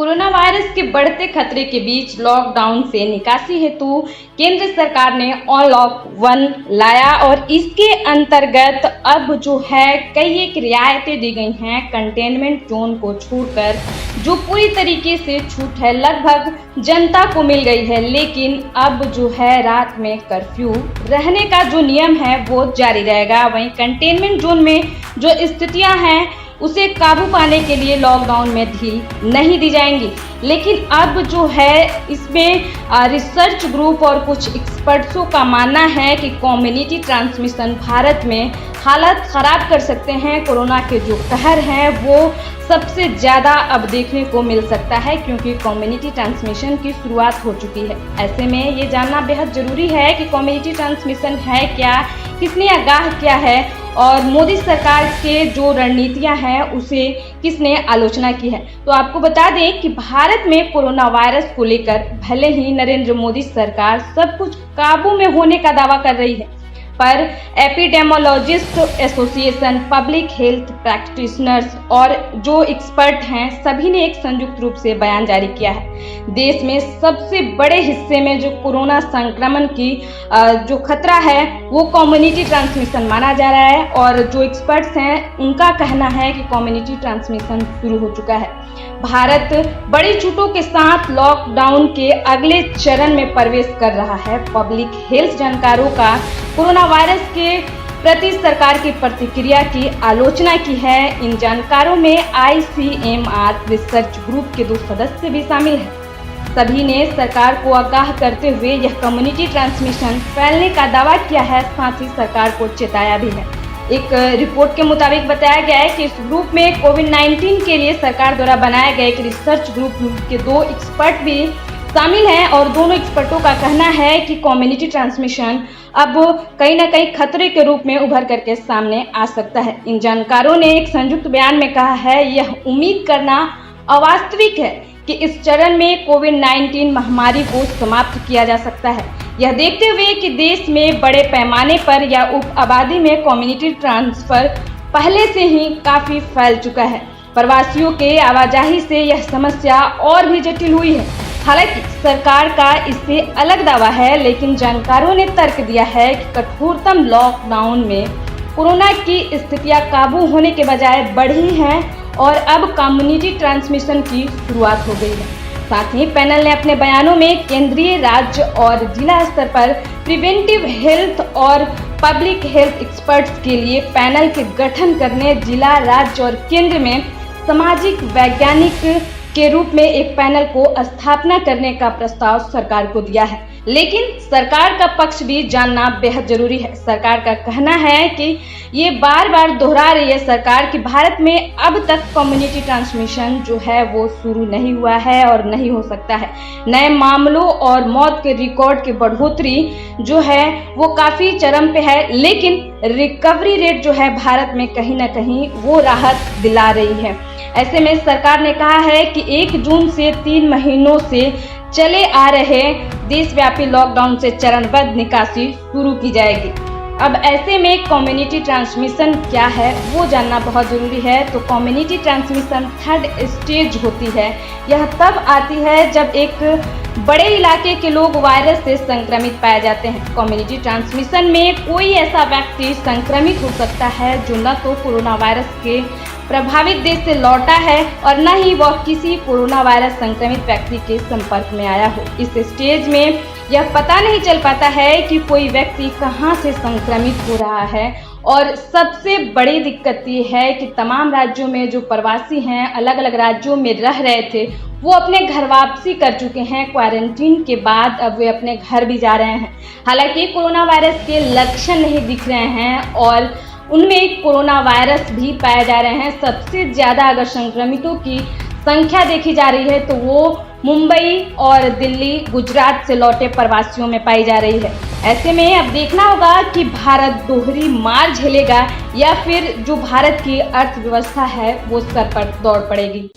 Corona virus के बढ़ते खतरे के बीच लॉकडाउन से निकासी हेतु केंद्र सरकार ने अनलॉक 1 लाया और इसके अंतर्गत अब जो है कई एक रियायतें दी गई हैं। कंटेनमेंट जोन को छोड़कर जो पूरी तरीके से छूट है लगभग जनता को मिल गई है, लेकिन अब जो है रात में कर्फ्यू रहने का जो नियम है वो जारी रहेगा। वहीं कंटेनमेंट जोन में जो स्थितियां हैं उसे काबू पाने के लिए लॉकडाउन में ढील नहीं दी जाएंगी, लेकिन अब जो है इसमें रिसर्च ग्रुप और कुछ एक्सपर्ट्सों का मानना है कि कम्युनिटी ट्रांसमिशन भारत में हालत खराब कर सकते हैं। कोरोना के जो कहर हैं वो सबसे ज़्यादा अब देखने को मिल सकता है, क्योंकि कम्युनिटी ट्रांसमिशन की शुरुआत हो चुकी है। ऐसे में ये जानना बेहद ज़रूरी है कि कम्युनिटी ट्रांसमिशन है क्या, किसने आगाह किया है और मोदी सरकार के जो रणनीतियां हैं उसे किसने आलोचना की है। तो आपको बता दें कि भारत में कोरोना वायरस को लेकर भले ही नरेंद्र मोदी सरकार सब कुछ काबू में होने का दावा कर रही है, पर epidemiologist association, public health practitioners और जो एक्सपर्ट हैं सभी ने एक संयुक्त रूप से बयान जारी किया है। देश में सबसे बड़े हिस्से में जो कोरोना संक्रमण की जो खतरा है वो कम्युनिटी ट्रांसमिशन माना जा रहा है और जो एक्सपर्ट्स हैं उनका कहना है कि कम्युनिटी ट्रांसमिशन शुरू हो चुका है। भारत बड़ी छूटों के साथ लॉकडाउन के अगले चरण में प्रवेश कर रहा है। पब्लिक हेल्थ जानकारों का कोरोना वायरस के प्रति सरकार की प्रतिक्रिया की आलोचना की है। इन जानकारों में ICMR रिसर्च ग्रुप के 2 सदस्य भी शामिल हैं। सभी ने सरकार को आगाह करते हुए यह कम्युनिटी ट्रांसमिशन फैलने का दावा किया है, साथ ही सरकार को चेताया भी है। एक रिपोर्ट के मुताबिक बताया गया है कि इस ग्रुप में कोविड-19 के लिए सरकार द्वारा बनाया गया एक रिसर्च ग्रुप के 2 एक्सपर्ट भी शामिल हैं और दोनों एक्सपर्टों का कहना है कि कम्युनिटी ट्रांसमिशन अब कहीं ना कहीं खतरे के रूप में उभर करके सामने आ सकता है। इन जानकारों ने एक संयुक्त बयान में कहा है, यह उम्मीद करना अवास्तविक है कि इस चरण में कोविड-19 महामारी को समाप्त किया जा सकता है। यह देखते हुए कि देश में बड़े पैमाने पर या उप आबादी में कम्युनिटी ट्रांसफर पहले से ही काफी फैल चुका है। प्रवासियों के आवाजाही से यह समस्या और भी जटिल हुई है। हालांकि सरकार का इससे अलग दावा है, लेकिन जानकारों ने तर्क दिया है कि कठोरतम लॉकडाउन में कोरोना की स्थितियां काबू होने के बजाय बढ़ी हैं और अब कम्युनिटी ट्रांसमिशन की शुरुआत हो गई है। साथ ही पैनल ने अपने बयानों में केंद्रीय, राज्य और जिला स्तर पर प्रिवेंटिव हेल्थ और पब्लिक हेल्थ एक्सपर्ट्स के लिए पैनल के गठन करने, जिला, राज्य और केंद्र में सामाजिक वैज्ञानिक के रूप में एक पैनल को स्थापना करने का प्रस्ताव सरकार को दिया है। लेकिन सरकार का पक्ष भी जानना बेहद जरूरी है। सरकार का कहना है कि ये बार बार दोहरा रही है सरकार कि भारत में अब तक कम्युनिटी ट्रांसमिशन जो है वो शुरू नहीं हुआ है और नहीं हो सकता है। नए मामलों और मौत के रिकॉर्ड की बढ़ोतरी जो है वो काफी चरम पे है, लेकिन रिकवरी रेट जो है भारत में कहीं ना कहीं वो राहत दिला रही है। ऐसे में सरकार ने कहा है कि 1 जून से 3 महीनों से चले आ रहे देशव्यापी लॉकडाउन से चरणबद्ध निकासी शुरू की जाएगी। अब ऐसे में कम्युनिटी ट्रांसमिशन क्या है वो जानना बहुत जरूरी है। तो कम्युनिटी ट्रांसमिशन 3rd स्टेज होती है। यह तब आती है जब एक बड़े इलाके के लोग वायरस से संक्रमित पाए जाते हैं। कम्युनिटी ट्रांसमिशन में कोई ऐसा व्यक्ति संक्रमित हो सकता है जो न तो कोरोना वायरस के प्रभावित देश से लौटा है और न ही वह किसी कोरोना वायरस संक्रमित व्यक्ति के संपर्क में आया हो। इस स्टेज में यह पता नहीं चल पाता है कि कोई व्यक्ति कहां से संक्रमित हो रहा है और सबसे बड़ी दिक्कत ये है कि तमाम राज्यों में जो प्रवासी हैं, अलग अलग राज्यों में रह रहे थे, वो अपने घर वापसी कर चुके हैं। क्वारंटीन के बाद अब वे अपने घर भी जा रहे हैं। हालांकि कोरोना वायरस के लक्षण नहीं दिख रहे हैं और उनमें कोरोना वायरस भी पाए जा रहे हैं। सबसे ज़्यादा अगर संक्रमितों की संख्या देखी जा रही है तो वो मुंबई और दिल्ली, गुजरात से लौटे प्रवासियों में पाई जा रही है। ऐसे में अब देखना होगा कि भारत दोहरी मार झेलेगा या फिर जो भारत की अर्थव्यवस्था है वो सर पर दौड़ पड़ेगी।